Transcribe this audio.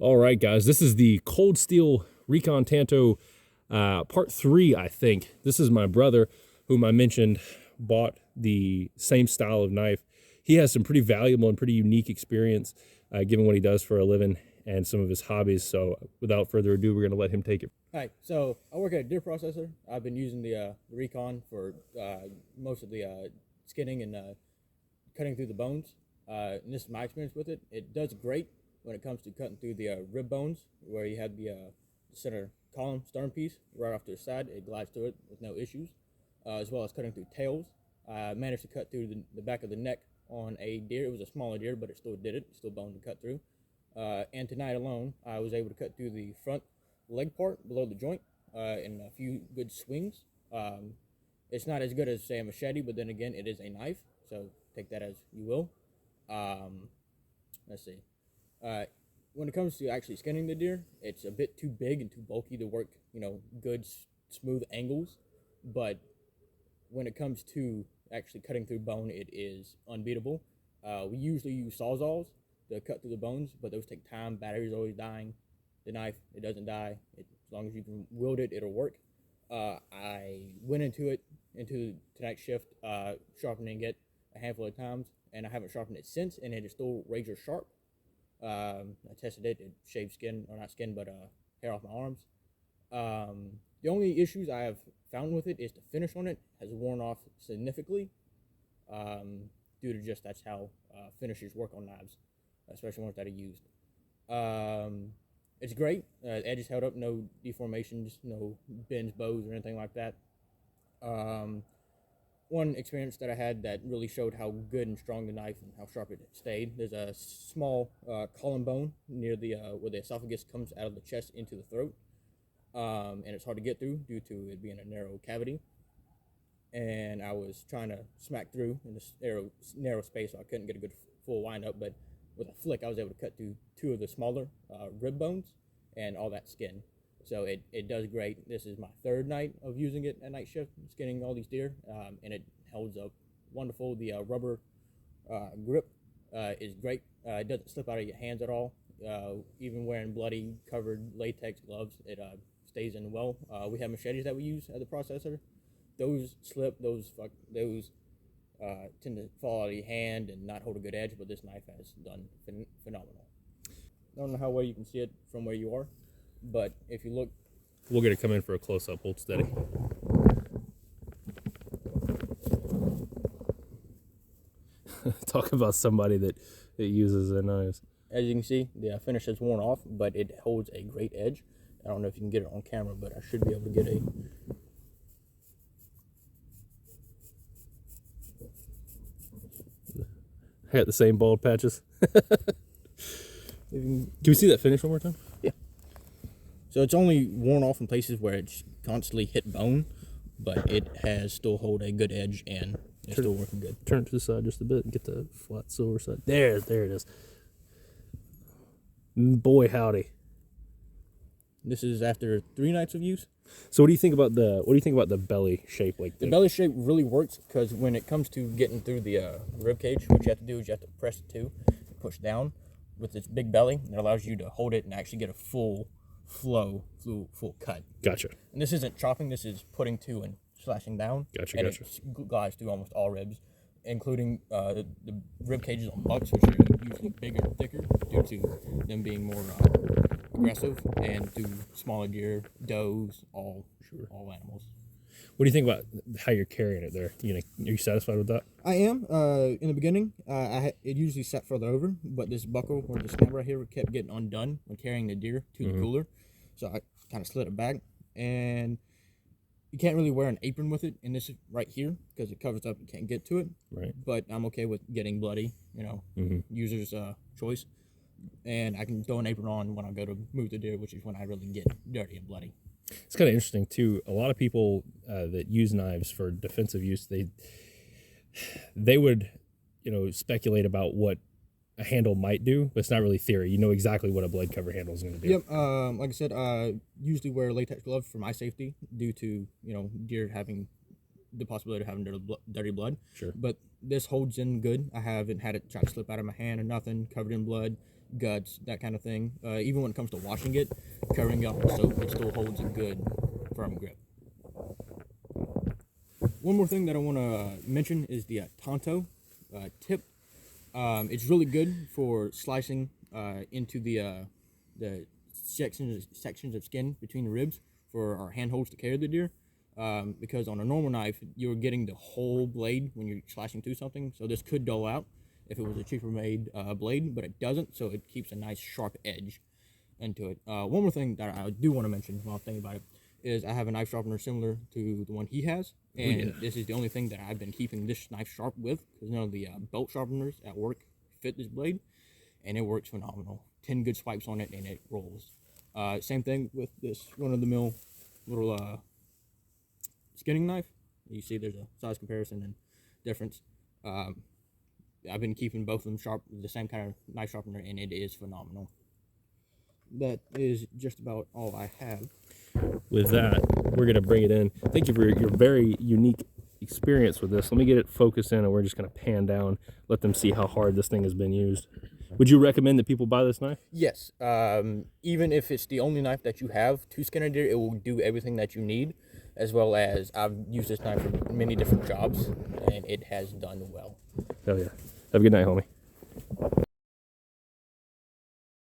All right, guys, this is the Cold Steel Recon Tanto part 3, I think. This is my brother, whom I mentioned bought the same style of knife. He has some pretty valuable and pretty unique experience given what he does for a living and some of his hobbies. So without further ado, we're going to let him take it. Hi, so I work at a deer processor. I've been using the Recon for most of the skinning and cutting through the bones. And this is my experience with it. It does great when it comes to cutting through the rib bones, where you have the center column stern piece right off to the side. It glides through it with no issues, as well as cutting through tails. I managed to cut through the back of the neck on a deer. It was a smaller deer, but it still did it. Still bone to cut through. And tonight alone, I was able to cut through the front leg part below the joint in a few good swings. It's not as good as, say, a machete, but then again, it is a knife, so take that as you will. Let's see. When it comes to actually skinning the deer, it's a bit too big and too bulky to work, good, smooth angles. But when it comes to actually cutting through bone, it is unbeatable. We usually use sawzalls to cut through the bones, but those take time. Battery's always dying. The knife, it doesn't die. As long as you can wield it, it'll work. I went into tonight's shift, sharpening it a handful of times, and I haven't sharpened it since, and it is still razor sharp. I tested it. It shaved skin, or not skin, but hair off my arms. The only issues I have found with it is the finish on it has worn off significantly, due to just that's how finishers work on knives, especially ones that are used. It's great. Edges held up, no deformations, no bends, bows, or anything like that. One experience that I had that really showed how good and strong the knife and how sharp it stayed. There's a small column bone near the where the esophagus comes out of the chest into the throat, and it's hard to get through due to it being a narrow cavity. And I was trying to smack through in this narrow space, so I couldn't get a good full wind up. But with a flick, I was able to cut through two of the smaller rib bones and all that skin. So it does great. This is my third night of using it at night shift, skinning all these deer, and it holds up wonderful. The rubber grip is great. It doesn't slip out of your hands at all. Even wearing bloody covered latex gloves, it stays in well. We have machetes that we use at the processor. Those slip. Those tend to fall out of your hand and not hold a good edge, but this knife has done phenomenal. I don't know how well you can see it from where you are, but if you look... We'll get it come in for a close-up. Hold steady. Talk about somebody that uses their knives. As you can see, the finish has worn off, but it holds a great edge. I don't know if you can get it on camera, but I should be able to get a... I got the same bald patches. Can we see that finish one more time? Yeah. So it's only worn off in places where it's constantly hit bone, but it has still hold a good edge and it's still working good. Turn it to the side just a bit and get the flat silver side. There it is. Boy, howdy. This is after 3 nights of use. So what do you think about the belly shape? Like the belly shape really works because when it comes to getting through the rib cage, what you have to do is you have to press it to push down with this big belly. It allows you to hold it and actually get a full flow, full cut. Gotcha. And this isn't chopping. This is putting to and slashing down. Gotcha. And Gotcha. it glides through almost all ribs, including the rib cages on bucks, which are usually bigger and thicker due to them being more aggressive, and to smaller deer, does, all animals. What do you think about how you're carrying it there? Are you satisfied with that? I am. In the beginning, it usually sat further over, but this buckle or the snap right here kept getting undone when carrying the deer to the cooler, so I kind of slid it back. And you can't really wear an apron with it in this right here because it covers up. You can't get to it. Right. But I'm okay with getting bloody. User's choice. And I can throw an apron on when I go to move the deer, which is when I really get dirty and bloody. It's kind of interesting too. A lot of people that use knives for defensive use, they would, speculate about what a handle might do, but it's not really theory. You know exactly what a blade cover handle is going to do. Yep. Like I said, I usually wear latex gloves for my safety due to deer having the possibility of having dirty blood. Sure. But this holds in good. I haven't had it try to slip out of my hand or nothing, covered in blood. guts, that kind of thing. Even when it comes to washing it, covering it up with soap, it still holds a good firm grip. One more thing that I want to mention is the Tanto tip. It's really good for slicing into the sections of skin between the ribs for our handholds to carry the deer. Because on a normal knife, you're getting the whole blade when you're slicing through something. So this could dull out if it was a cheaper made blade, but it doesn't. So it keeps a nice sharp edge into it. One more thing that I do want to mention while thinking about it is I have a knife sharpener similar to the one he has, and this is the only thing that I've been keeping this knife sharp with, because none of the belt sharpeners at work fit this blade, and it works phenomenal. 10 good swipes on it and it rolls. Same thing with this run-of-the-mill little skinning knife. You see there's a size comparison and difference. I've been keeping both of them sharp with the same kind of knife sharpener, and it is phenomenal. That is just about all I have. With that, we're going to bring it in. Thank you for your very unique experience with this. Let me get it focused in, and we're just going to pan down, let them see how hard this thing has been used. Would you recommend that people buy this knife? Yes. Even if it's the only knife that you have to skin a deer, it will do everything that you need, as well as I've used this knife for many different jobs, and it has done well. Hell yeah. Have a good night, homie.